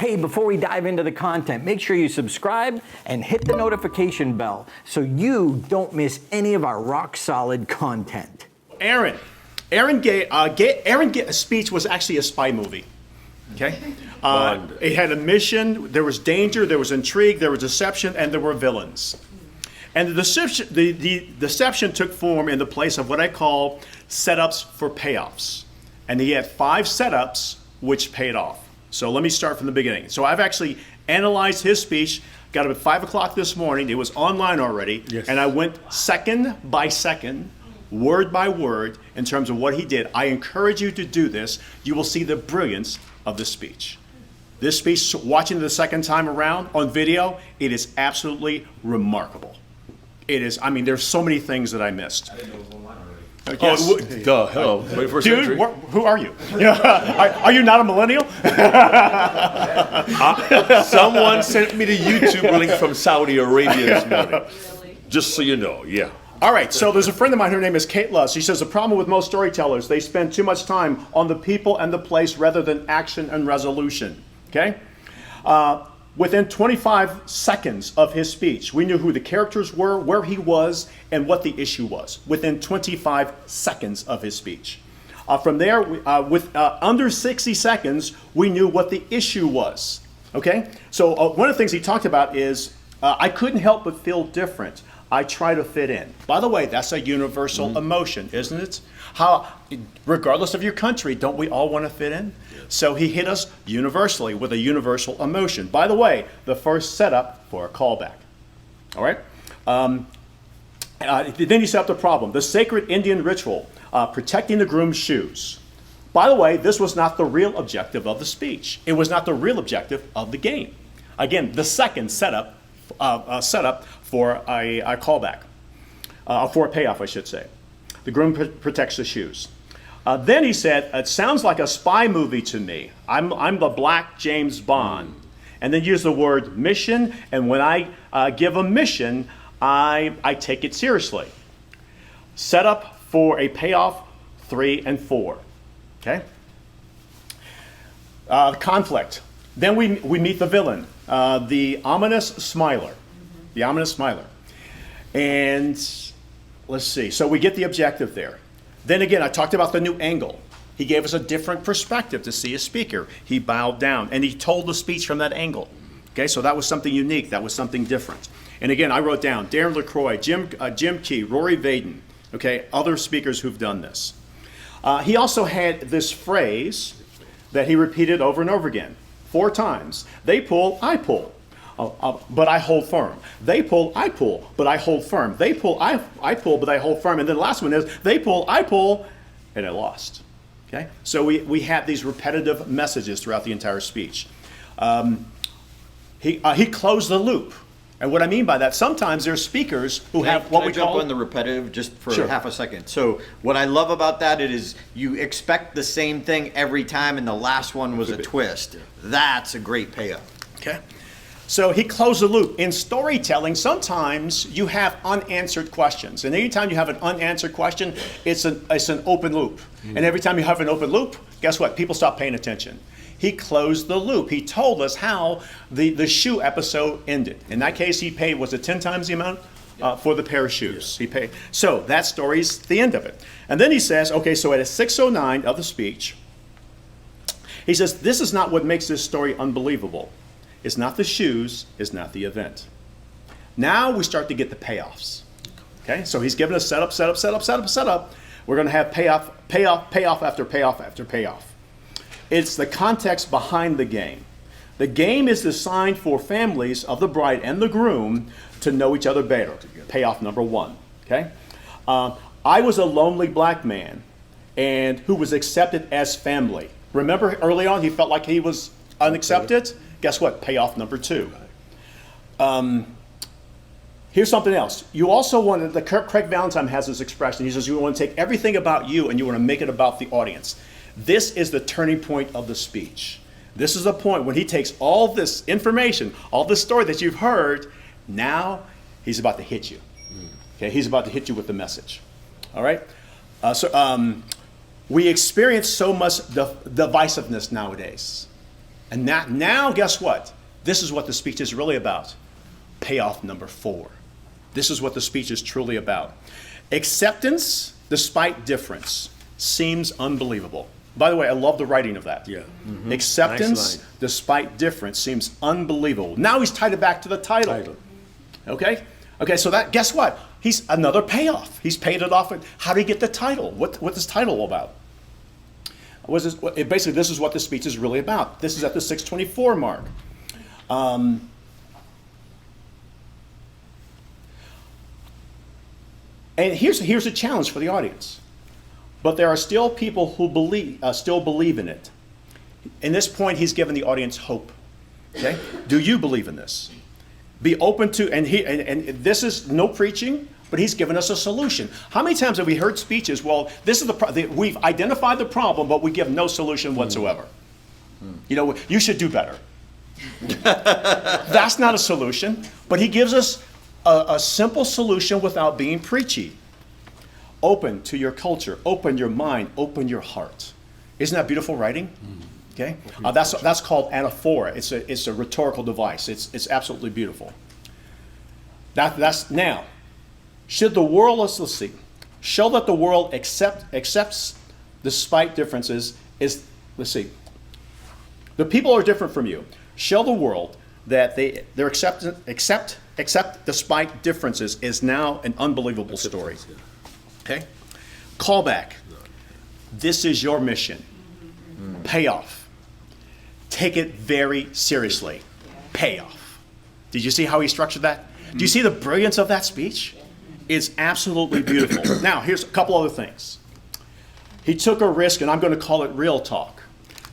Hey, before we dive into the content, make sure you subscribe and hit the notification bell so you don't miss any of our rock solid content. Aaron's speech was actually a spy movie. Okay, it had a mission. There was danger. There was intrigue. There was deception, and there were villains. And the deception took form in the place of what I call setups for payoffs. And he had 5 setups which paid off. So let me start from the beginning. So I've actually analyzed his speech, got up at 5 o'clock this morning. It was online already. Yes. And I went second by second, word by word, in terms of what he did. I encourage you to do this. You will see the brilliance of the speech. This speech, watching it the second time around on video, it is absolutely remarkable. It is, I mean, there's so many things that I missed. I didn't know it was online already. Yes. Duh, hello. Dude, who are you? Are you not a millennial? Someone sent me the YouTube link from Saudi Arabia this morning. Really? Just so you know, yeah. All right, so there's a friend of mine, her name is Kate Luss. She says the problem with most storytellers, they spend too much time on the people and the place rather than action and resolution, okay? Within 25 seconds of his speech, we knew who the characters were, where he was, and what the issue was. Within 25 seconds of his speech. From there, with under 60 seconds, we knew what the issue was. Okay? So one of the things he talked about is, I couldn't help but feel different. I try to fit in. By the way, that's a universal emotion, isn't it? How, regardless of your country, don't we all want to fit in? So he hit us universally with a universal emotion. By the way, the first setup for a callback. All right? Then he set up the problem. The sacred Indian ritual, protecting the groom's shoes. By the way, this was not the real objective of the speech. It was not the real objective of the game. Again, the second setup for a callback, for a payoff, I should say. The groom protects the shoes. Then he said, it sounds like a spy movie to me. I'm the Black James Bond. And then use the word mission, and when I give a mission, I take it seriously. Set up for a payoff 3 and 4. Okay? Conflict. Then we meet the villain, the ominous smiler. The ominous smiler. And let's see. So we get the objective there. Then again, I talked about the new angle. He gave us a different perspective to see a speaker. He bowed down, and he told the speech from that angle. Okay, so that was something unique. That was something different. And again, I wrote down Darren LaCroix, Jim Key, Rory Vaden, okay, other speakers who've done this. He also had this phrase that he repeated over and over again, 4 times. They pull, I pull. But I hold firm. They pull, I pull, but I hold firm. They pull, I pull, but I hold firm. And then the last one is, they pull, I pull, and I lost. Okay? So we had these repetitive messages throughout the entire speech. He closed the loop. And what I mean by that, sometimes there's speakers who have what we call... Can I jump on the repetitive just for Sure. half a second? So what I love about that is you expect the same thing every time, and the last one was a twist. That's a great payoff. Okay. So he closed the loop. In storytelling, sometimes you have unanswered questions. And anytime you have an unanswered question, it's an open loop. And every time you have an open loop, guess what? People stop paying attention. He closed the loop. He told us how the shoe episode ended. In that case, he paid, was it 10 times the amount for the pair of shoes? He paid. So that story's the end of it. And then he says, okay, so at 6:09 of the speech, he says, this is not what makes this story unbelievable. It's not the shoes, it's not the event. Now we start to get the payoffs. Okay, so he's given us setup. We're going to have payoff after payoff after payoff. It's the context behind the game. The game is designed for families of the bride and the groom to know each other better. Payoff number 1. Okay, I was a lonely black man, and who was accepted as family. Remember early on he felt like he was unaccepted. Guess what? Payoff number 2. Here's something else. You also want to, Craig Valentine has this expression. He says you want to take everything about you and you want to make it about the audience. This is the turning point of the speech. This is the point when he takes all this information, all this story that you've heard, now he's about to hit you. Okay, he's about to hit you with the message. All right? We experience so much divisiveness nowadays. And now, guess what? This is what the speech is really about. Payoff number 4. This is what the speech is truly about. Acceptance despite difference seems unbelievable. By the way, I love the writing of that. Yeah. Mm-hmm. Acceptance Nice despite difference seems unbelievable. Now he's tied it back to the title. Okay? Okay, so that, guess what? He's another payoff. He's paid it off. How did he get the title? What's this title all about? Basically, this is what the speech is really about. This is at the 6:24 mark. And here's a challenge for the audience. But there are still people who still believe in it. In this point, he's given the audience hope. Okay? Do you believe in this? Be open to, and this is no preaching, but he's given us a solution. How many times have we heard speeches, well, this is we've identified the problem, but we give no solution whatsoever. You know, you should do better. That's not a solution, but he gives us a simple solution without being preachy. Open to your culture, open your mind, open your heart. Isn't that beautiful writing? Okay, that's called anaphora. It's a rhetorical device. It's absolutely beautiful. That's now. Should the world, let's see, show that the world accepts despite differences is, let's see, the people are different from you. Show the world that their accept despite differences is now an unbelievable story. Okay, callback. This is your mission. Payoff. Take it very seriously. Payoff. Did you see how he structured that? Do you see the brilliance of that speech? It's absolutely beautiful. Now, here's a couple other things. He took a risk, and I'm going to call it real talk.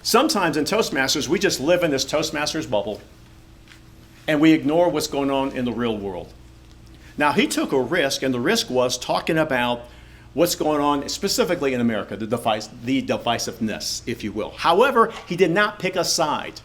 Sometimes in Toastmasters, we just live in this Toastmasters bubble, and we ignore what's going on in the real world. Now, he took a risk, and the risk was talking about what's going on specifically in America, the divisiveness, if you will. However, he did not pick a side.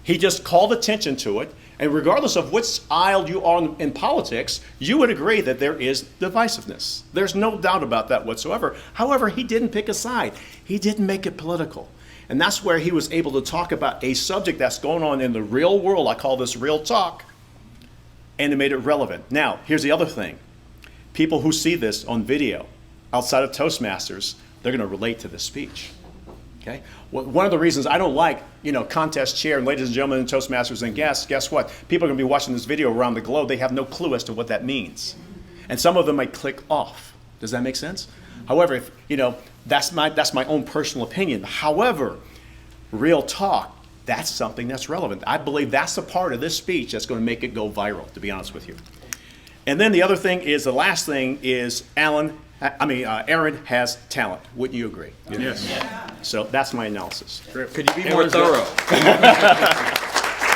He just called attention to it, and regardless of which aisle you are in politics, you would agree that there is divisiveness. There's no doubt about that whatsoever. However, he didn't pick a side. He didn't make it political. And that's where he was able to talk about a subject that's going on in the real world. I call this real talk, and it made it relevant. Now, here's the other thing. People who see this on video outside of Toastmasters, they're going to relate to this speech. Okay? Well, one of the reasons I don't like, contest chair and ladies and gentlemen and Toastmasters and guests, guess what? People are going to be watching this video around the globe. They have no clue as to what that means. And some of them might click off. Does that make sense? However, if, that's my own personal opinion. However, real talk, that's something that's relevant. I believe that's the part of this speech that's going to make it go viral, to be honest with you. And then the other thing is, the last thing is, Aaron has talent. Wouldn't you agree? Yes. Yeah. So that's my analysis. Could you be more thorough?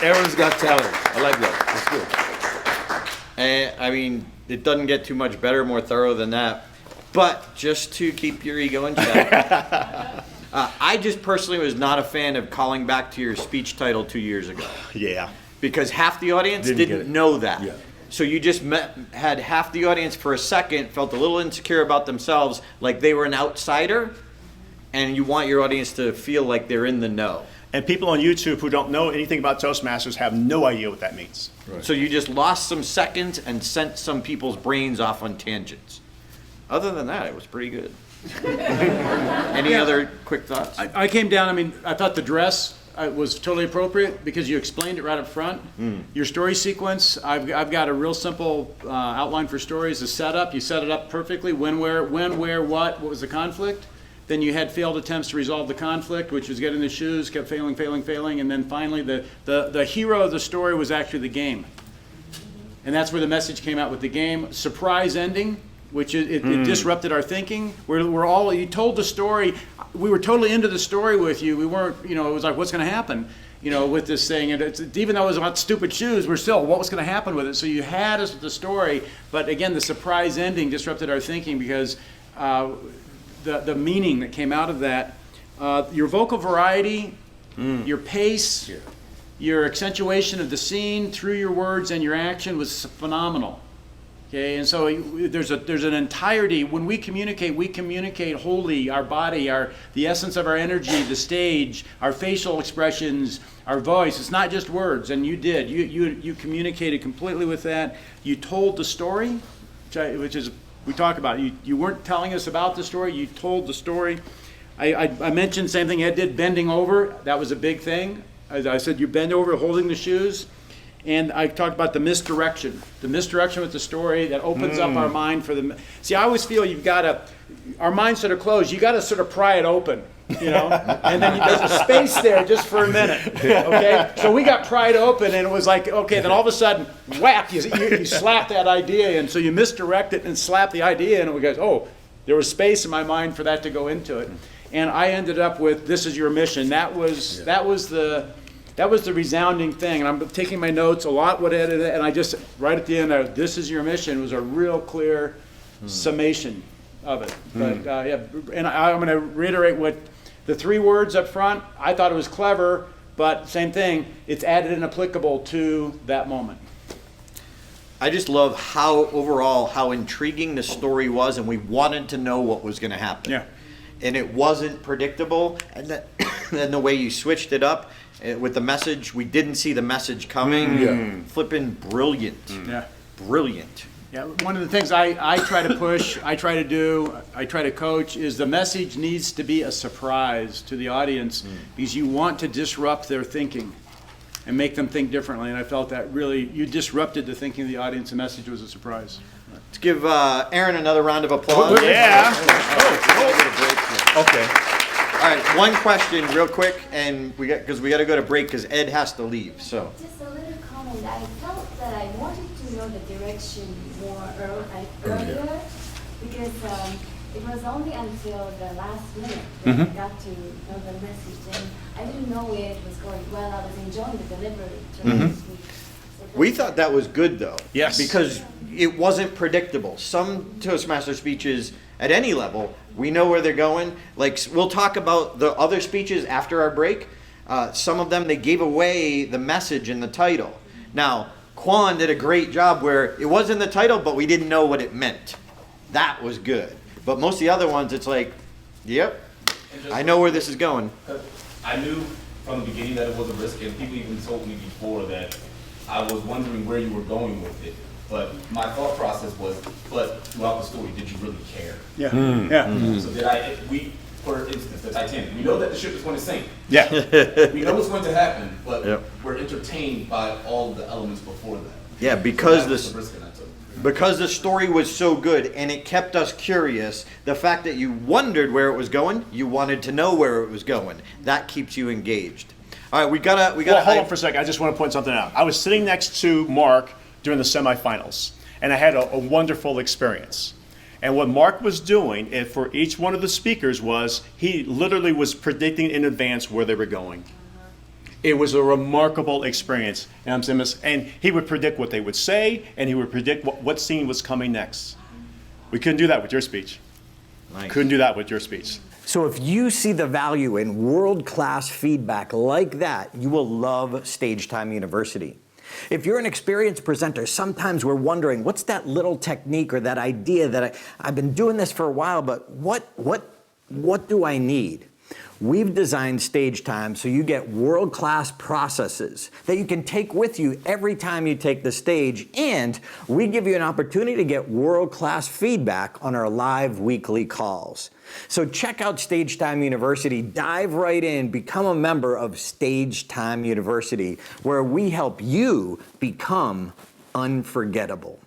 Aaron's got talent. I like that. That's good. And it doesn't get too much better, more thorough than that. But just to keep your ego in check, I just personally was not a fan of calling back to your speech title 2 years ago. Yeah. Because half the audience didn't know that. Yeah. So you just had half the audience for a second, felt a little insecure about themselves, like they were an outsider, and you want your audience to feel like they're in the know. And people on YouTube who don't know anything about Toastmasters have no idea what that means. Right. So you just lost some seconds and sent some people's brains off on tangents. Other than that, it was pretty good. Any other quick thoughts? I came down, I thought the dress was totally appropriate because you explained it right up front. Your story sequence, I've got a real simple outline for stories, a setup. You set it up perfectly, when, where, what was the conflict. Then you had failed attempts to resolve the conflict, which was getting the shoes, kept failing, and then finally the hero of the story was actually the game. And that's where the message came out with the game. Surprise ending, which it disrupted our thinking. You told the story, we were totally into the story with you. We weren't, it was like, what's going to happen, with this thing? And even though it was about stupid shoes, we're still, what was going to happen with it? So you had us with the story, but again, the surprise ending disrupted our thinking because the meaning that came out of that, your vocal variety, your pace, your accentuation of the scene through your words and your action was phenomenal. Okay, and so there's an entirety. When we communicate wholly, our body, the essence of our energy, the stage, our facial expressions, our voice. It's not just words, and you did. You communicated completely with that. You told the story, which is, we talk about. You weren't telling us about the story, you told the story. I mentioned the same thing Ed did, bending over. That was a big thing. As I said, you bend over holding the shoes. And I talked about the misdirection with the story that opens up our mind for the. See, I always feel our minds that are closed, you got to sort of pry it open, and then there's a space there just for a minute, okay? So we got pried open, and it was like, okay, then all of a sudden, whap, you slap that idea in, so you misdirect it and slap the idea in, and we go, oh, there was space in my mind for that to go into it. And I ended up with, this is your mission. That was the resounding thing, and I'm taking my notes a lot. What edited it, and I just right at the end, "This is your mission" was a real clear summation of it. But yeah, and I'm going to reiterate what the 3 words up front. I thought it was clever, but same thing. It's added and applicable to that moment. I just love how intriguing the story was, and we wanted to know what was going to happen. Yeah. And it wasn't predictable, and then the way you switched it up with the message, we didn't see the message coming. Flipping brilliant. Yeah. Brilliant. Yeah. One of the things I try to push, I try to coach is the message needs to be a surprise to the audience because you want to disrupt their thinking and make them think differently. And I felt that really, you disrupted the thinking of the audience. The message was a surprise. Let's give Aaron another round of applause. Yeah. Okay. All right, one question real quick, and we got to go to break because Ed has to leave. So. Just a little comment. I felt that I wanted to know the direction more earlier because it was only until the last minute that I got to know the message, and I didn't know where it was going. Well, I was enjoying the delivery tremendously. So We thought that was good though. Yes. Because it wasn't predictable. Some Toastmaster speeches at any level, we know where they're going. Like, we'll talk about the other speeches after our break. Some of them, they gave away the message in the title. Now, Quan did a great job where it was in the title, but we didn't know what it meant. That was good. But most of the other ones, it's like, yep, I know where this is going. I knew from the beginning that it was a risk, and people even told me before that I was wondering where you were going with it. But my thought process was, but throughout the story, did you really care? Yeah. Yeah. So for instance, the Titanic, we know that the ship is going to sink. Yeah. We know what's going to happen, but Yep. we're entertained by all the elements before that. Yeah, because So this. that's the risk that I took. Because the story was so good and it kept us curious, the fact that you wondered where it was going, you wanted to know where it was going. That keeps you engaged. All right, we gotta. Well, hold on for a second. I just want to point something out. I was sitting next to Mark during the semifinals, and I had a wonderful experience. And what Mark was doing, and for each one of the speakers, was he literally was predicting in advance where they were going. It was a remarkable experience, and he would predict what they would say, and he would predict what scene was coming next. We couldn't do that with your speech. Nice. Couldn't do that with your speech. So if you see the value in world-class feedback like that, you will love Stage Time University. If you're an experienced presenter, sometimes we're wondering, what's that little technique or that idea that I've been doing this for a while, but what do I need? We've designed Stage Time so you get world-class processes that you can take with you every time you take the stage, and we give you an opportunity to get world-class feedback on our live weekly calls. So check out Stage Time University, dive right in, become a member of Stage Time University, where we help you become unforgettable.